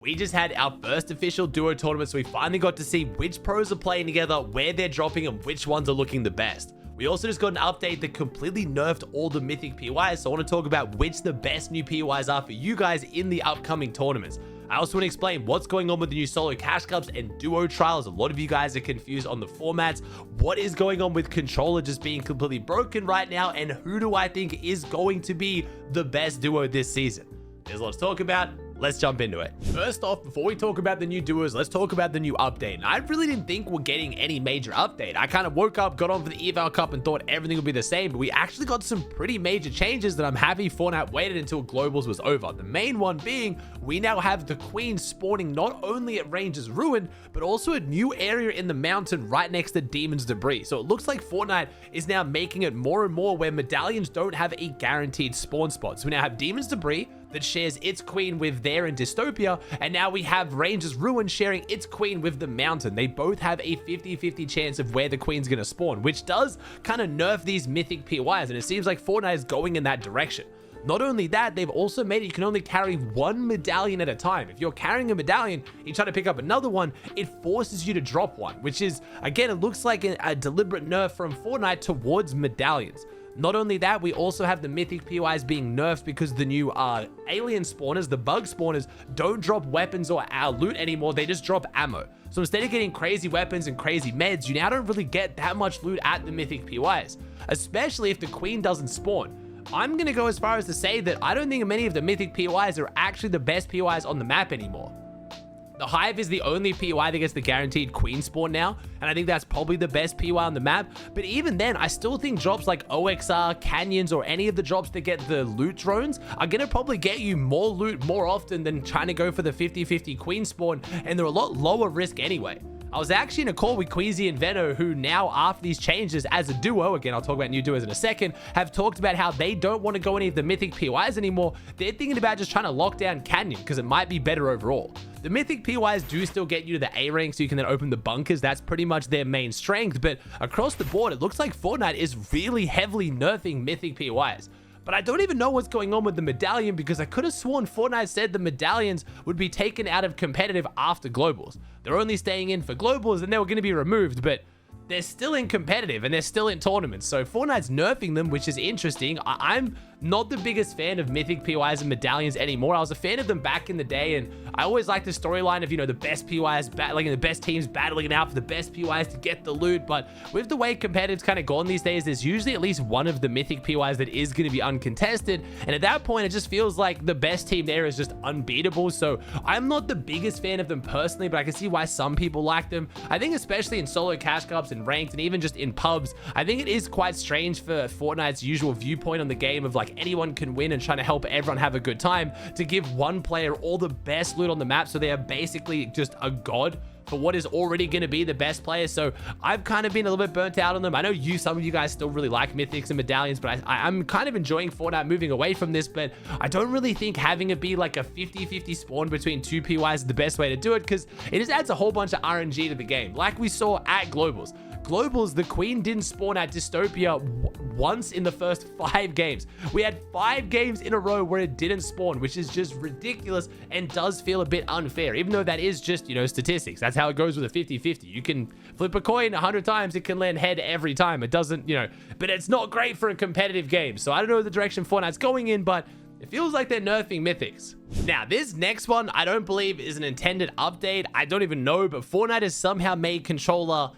We just had our first official duo tournament, so we finally got to see which pros are playing together, where they're dropping, and which ones are looking the best. We also just got an update that completely nerfed all the mythic PYs, so I want to talk about which the best new PYs are for you guys in the upcoming tournaments. I also want to explain what's going on with the new solo cash cups and duo trials. A lot of you guys are confused on the formats. What is going on with controller just being completely broken right now, and who do I think is going to be the best duo this season? There's a lot to talk about. Let's jump into it. First off, before we talk about the new duos, let's talk about the new update. And I really didn't think we're getting any major update. I kind of woke up, got on for the eval cup and thought everything would be the same, but we actually got some pretty major changes that I'm happy Fortnite waited until globals was over. The main one being, we now have the queen spawning not only at Ranger's Ruin, but also a new area in the mountain right next to Demon's Debris. So it looks like Fortnite is now making it more and more where medallions don't have a guaranteed spawn spot. So we now have Demon's Debris that shares its queen with there in Dystopia, and now we have Ranger's Ruin sharing its queen with the mountain. They both have a 50-50 chance of where the queen's gonna spawn, which does kind of nerf these mythic PYs, and it seems like Fortnite is going in that direction. Not only that, they've also made it you can only carry one medallion at a time. If you're carrying a medallion, you try to pick up another one, it forces you to drop one, which is, again, it looks like a deliberate nerf from Fortnite towards medallions. Not only that, we also have the mythic PYs being nerfed because the new alien spawners, the bug spawners, don't drop weapons or loot anymore. They just drop ammo. So instead of getting crazy weapons and crazy meds, you now don't really get that much loot at the mythic PYs, especially if the queen doesn't spawn. I'm going to go as far as to say that I don't think many of the mythic PYs are actually the best PYs on the map anymore. The Hive is the only PY that gets the guaranteed queen spawn now, and I think that's probably the best PY on the map. But even then, I still think drops like OXR, Canyons, or any of the drops that get the loot drones are going to probably get you more loot more often than trying to go for the 50-50 queen spawn, and they're a lot lower risk anyway. I was actually in a call with Queasy and Veno, who now, after these changes as a duo, again, I'll talk about new duos in a second, have talked about how they don't want to go any of the mythic PYs anymore. They're thinking about just trying to lock down Canyon because it might be better overall. The mythic PYs do still get you to the A rank, so you can then open the bunkers. That's pretty much their main strength, but across the board, it looks like Fortnite is really heavily nerfing mythic PYs. But I don't even know what's going on with the medallion, because I could have sworn Fortnite said the medallions would be taken out of competitive after globals. They're only staying in for globals and they were going to be removed, but they're still in competitive and they're still in tournaments. So Fortnite's nerfing them, which is interesting. I'm not the biggest fan of mythic PYs and medallions anymore. I was a fan of them back in the day, and I always liked the storyline of, you know, the best PYs battling and the best teams battling it out for the best PYs to get the loot. But with the way competitive's kind of gone these days, there's usually at least one of the mythic PYs that is going to be uncontested, and at that point it just feels like the best team there is just unbeatable. So I'm not the biggest fan of them personally, but I can see why some people like them. I think especially in solo cash cups and ranked, and even just in pubs, I think it is quite strange for Fortnite's usual viewpoint on the game of like anyone can win and trying to help everyone have a good time, to give one player all the best loot on the map, so they are basically just a god for what is already going to be the best player. So I've kind of been a little bit burnt out on them. I know some of you guys still really like mythics and medallions, but I'm kind of enjoying Fortnite moving away from this. But I don't really think having it be like a 50-50 spawn between two PYs is the best way to do it, because it just adds a whole bunch of RNG to the game, like we saw at globals. Globals, the queen didn't spawn at Dystopia once in the first 5 games. We had 5 games in a row where it didn't spawn, which is just ridiculous and does feel a bit unfair, even though that is just, you know, statistics. That's how it goes with a 50-50. You can flip a coin 100 times, it can land head every time. It doesn't, you know, but it's not great for a competitive game. So I don't know the direction Fortnite's going in, but it feels like they're nerfing mythics. Now, this next one, I don't believe is an intended update. I don't even know, but Fortnite has somehow made controller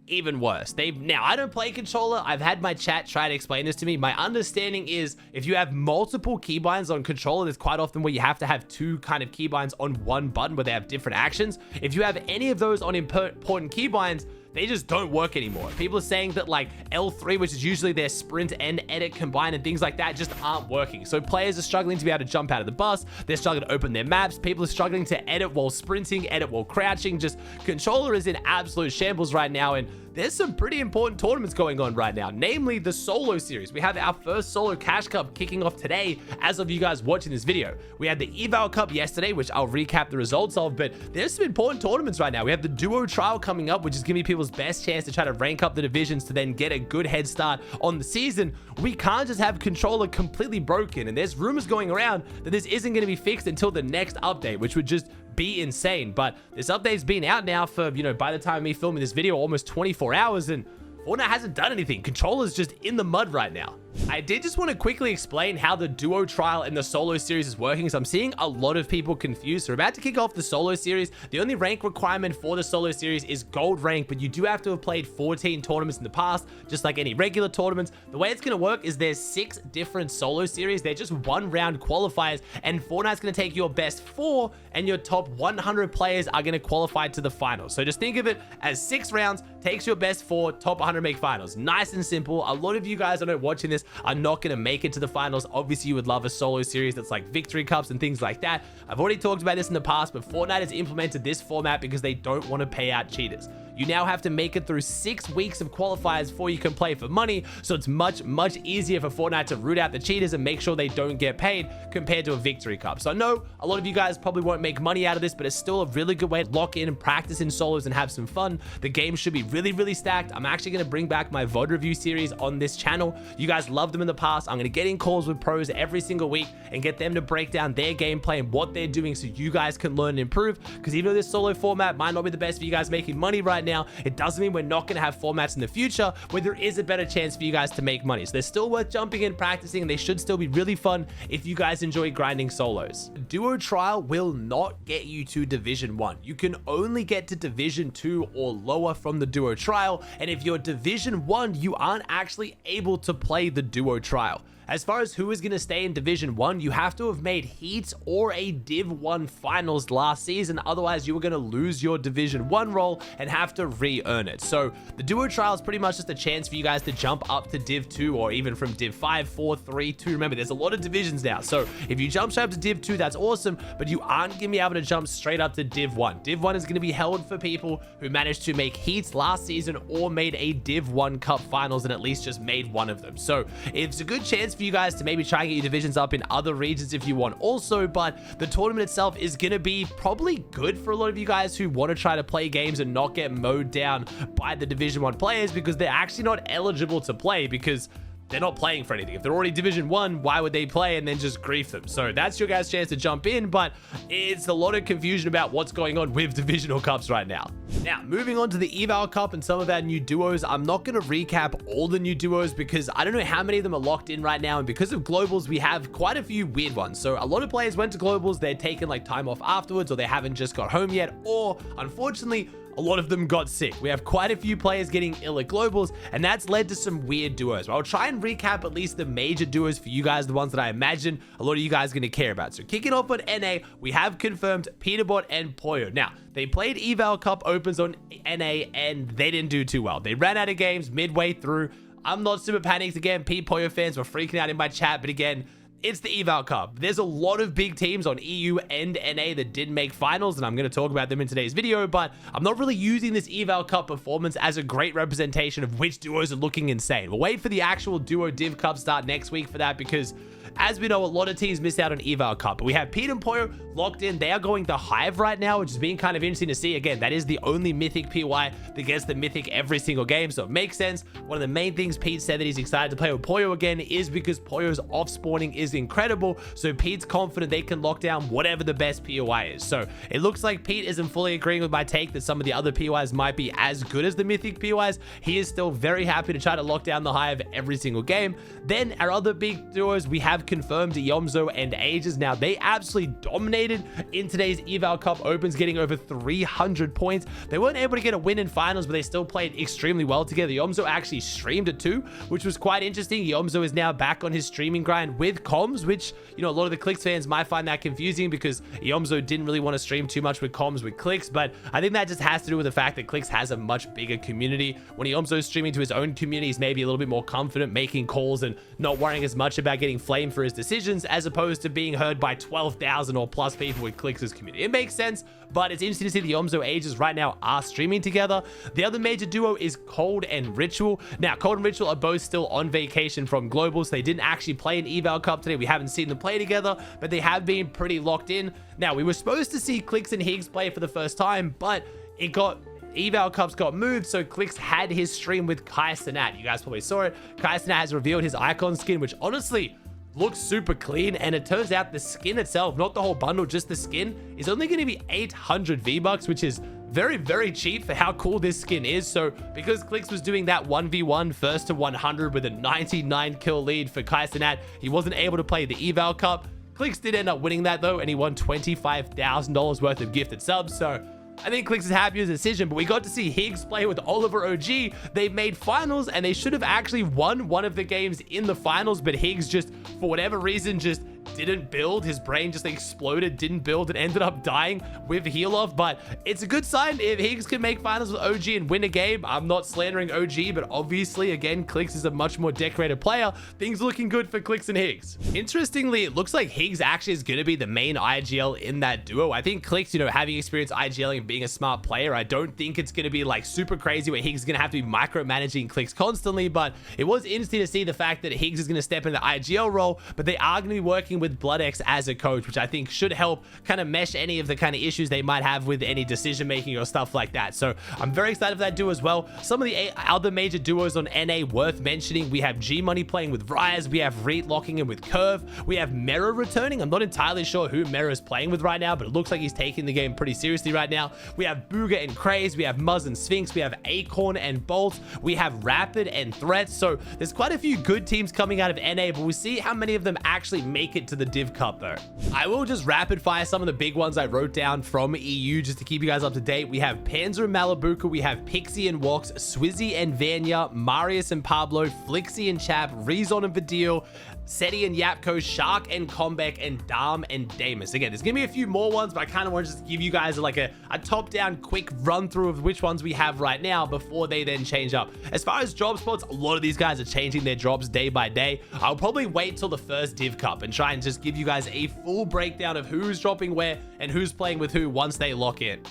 even worse. Now, I don't play controller. I've had my chat try to explain this to me. My understanding is if you have multiple keybinds on controller, there's quite often where you have to have 2 kind of keybinds on one button where they have different actions. If you have any of those on important keybinds, they just don't work anymore. People are saying that like L3, which is usually their sprint and edit combined and things like that, just aren't working. So players are struggling to be able to jump out of the bus. They're struggling to open their maps. People are struggling to edit while sprinting, edit while crouching. Just controller is in absolute shambles right now, and there's some pretty important tournaments going on right now, namely the solo series. We have our first solo cash cup kicking off today as of you guys watching this video. We had the eval cup yesterday, which I'll recap the results of, but there's some important tournaments right now. We have the duo trial coming up, which is gonna be people's best chance to try to rank up the divisions to then get a good head start on the season. We can't just have controller completely broken, and there's rumors going around that this isn't gonna be fixed until the next update, which would just be insane. But this update's been out now for, by the time of me filming this video, almost 24 hours, and Fortnite hasn't done anything. Controller's just in the mud right now. I did just want to quickly explain how the duo trial and the solo series is working, so I'm seeing a lot of people confused. So we're about to kick off the solo series. The only rank requirement for the solo series is gold rank, but you do have to have played 14 tournaments in the past, just like any regular tournaments. The way it's going to work is there's 6 different solo series. They're just 1-round qualifiers, and Fortnite's going to take your best 4, and your top 100 players are going to qualify to the finals. So just think of it as 6 rounds, takes your best 4, top 100 make finals. Nice and simple. A lot of you guys I know watching this are not going to make it to the finals. Obviously, you would love a solo series that's like victory cups and things like that. I've already talked about this in the past, but Fortnite has implemented this format because they don't want to pay out cheaters. You now have to make it through 6 weeks of qualifiers before you can play for money, so it's much easier for Fortnite to root out the cheaters and make sure they don't get paid compared to a victory cup. So I know a lot of you guys probably won't make money out of this, but it's still a really good way to lock in and practice in solos and have some fun. The game should be really stacked. I'm actually going to bring back my VOD review series on this channel. You guys loved them in the past. I'm going to get in calls with pros every single week and get them to break down their gameplay and what they're doing so you guys can learn and improve, because even though this solo format might not be the best for you guys making money right now, it doesn't mean we're not going to have formats in the future where there is a better chance for you guys to make money. So they're still worth jumping in, practicing, and they should still be really fun if you guys enjoy grinding solos. Duo trial will not get you to Division 1. You can only get to Division 2 or lower from the duo trial, and if you're Division 1, you aren't actually able to play the duo trial. As far as who is going to stay in Division 1, you have to have made Heats or a Div 1 finals last season. Otherwise, you were going to lose your Division 1 role and have to re-earn it. So the duo trial is pretty much just a chance for you guys to jump up to Div 2 or even from Div 5, 4, 3, 2. Remember, there's a lot of divisions now. So if you jump straight up to Div 2, that's awesome, but you aren't going to be able to jump straight up to Div 1. Div 1 is going to be held for people who managed to make Heats last season or made a Div 1 Cup finals and at least just made one of them. So it's a good chance for you guys to maybe try and get your divisions up in other regions if you want also, but the tournament itself is going to be probably good for a lot of you guys who want to try to play games and not get mowed down by the Division 1 players, because they're actually not eligible to play because they're not playing for anything. If they're already Division 1, why would they play and then just grief them? So that's your guys' chance to jump in, but it's a lot of confusion about what's going on with divisional cups right now. Now, moving on to the Eval Cup and some of our new duos, I'm not going to recap all the new duos because I don't know how many of them are locked in right now, and because of globals, we have quite a few weird ones. So a lot of players went to globals, they're taking like time off afterwards, or they haven't just got home yet, or unfortunately, a lot of them got sick. We have quite a few players getting ill at globals, and that's led to some weird duos. I'll try and recap at least the major duos for you guys, the ones that I imagine a lot of you guys are going to care about. So kicking off on NA, we have confirmed Peterbot and Pollo. Now, they played Eval Cup Opens on NA, and they didn't do too well. They ran out of games midway through. I'm not super panicked. Again, Pollo fans were freaking out in my chat, but again, it's the Eval Cup. There's a lot of big teams on EU and NA that didn't make finals, and I'm going to talk about them in today's video, but I'm not really using this Eval Cup performance as a great representation of which duos are looking insane. We'll wait for the actual duo Div Cup start next week for that, because as we know, a lot of teams missed out on Eval Cup. But we have Pete and Pollo locked in. They are going to Hive right now, which is being kind of interesting to see. Again, that is the only Mythic PY that gets the Mythic every single game, so it makes sense. One of the main things Pete said that he's excited to play with Pollo again is because Pollo's off-spawning is incredible, so Pete's confident they can lock down whatever the best POI is. So it looks like Pete isn't fully agreeing with my take that some of the other POIs might be as good as the Mythic POIs. He is still very happy to try to lock down the Hive every single game. Then our other big duos, we have confirmed Yomzo and Ages. Now, they absolutely dominated in today's Eval Cup Opens, getting over 300 points. They weren't able to get a win in finals, but they still played extremely well together. Yomzo actually streamed it too, which was quite interesting. Yomzo is now back on his streaming grind with comms, which, you know, a lot of the Clicks fans might find that confusing because Yomzo didn't really want to stream too much with comms with Clicks, but I think that just has to do with the fact that Clicks has a much bigger community. When Yomzo's streaming to his own community, he's maybe a little bit more confident making calls and not worrying as much about getting flamed for his decisions, as opposed to being heard by 12,000 or plus people with Clicks' community. It makes sense, but it's interesting to see the Yomzo Ages right now are streaming together. The other major duo is Cold and Ritual. Now, Cold and Ritual are both still on vacation from globals. They didn't actually play an Eval Cup today. We haven't seen them play together, but they have been pretty locked in. Now, we were supposed to see Clicks and Higgs play for the first time, but Eval Cups got moved, so Clicks had his stream with Kai Cenat. You guys probably saw it. Kai Cenat has revealed his icon skin, which honestly, looks super clean, and it turns out the skin itself, not the whole bundle, just the skin, is only going to be 800 V-Bucks, which is very, very cheap for how cool this skin is. So because Clix was doing that 1v1 first to 100 with a 99 kill lead for Kaisenat, he wasn't able to play the eval cup. Clix did end up winning that though, and he won $25,000 worth of gifted subs. So I think Clix is happy with his decision, but we got to see Higgs play with Oliver OG. They made finals, and they should have actually won one of the games in the finals, but Higgs just, for whatever reason, just didn't build. His brain just exploded, didn't build, and ended up dying with heal off. But it's a good sign if Higgs can make finals with OG and win a game. I'm not slandering OG, but obviously, again, Clix is a much more decorated player. Things looking good for Clix and Higgs. Interestingly, it looks like Higgs actually is going to be the main IGL in that duo. I think Clix, having experience IGLing and being a smart player, I don't think it's going to be like super crazy where Higgs is going to have to be micromanaging Clix constantly. But it was interesting to see the fact that Higgs is going to step in the IGL role, but they are going to be working with BloodX as a coach, which I think should help kind of mesh any of the kind of issues they might have with any decision making or stuff like that. So I'm very excited for that duo as well. Some of the other major duos on NA worth mentioning: we have G Money playing with Ryze, we have Reet locking in with Curve, we have Mero returning. I'm not entirely sure who Mero is playing with right now, but it looks like he's taking the game pretty seriously right now. We have Booga and Craze, we have Muzz and Sphinx, we have Acorn and Bolt, we have Rapid and Threats. So there's quite a few good teams coming out of NA, but we'll see how many of them actually make it to the Div Cup though. I will just rapid fire some of the big ones I wrote down from EU just to keep you guys up to date. We have Panzer and Malabuka, we have Pixie and Wox, Swizzy and Vanya, Marius and Pablo, Flixie and Chap, Rezon and Vidil, Seti and Yapko, Shark and Combek, and Dam and Damus. Again, there's gonna be a few more ones, but I kind of want to just give you guys like a top-down quick run through of which ones we have right now before they then change up. As far as job spots, a lot of these guys are changing their jobs day by day. I'll probably wait till the first Div Cup and try and just give you guys a full breakdown of who's dropping where and who's playing with who once they lock in.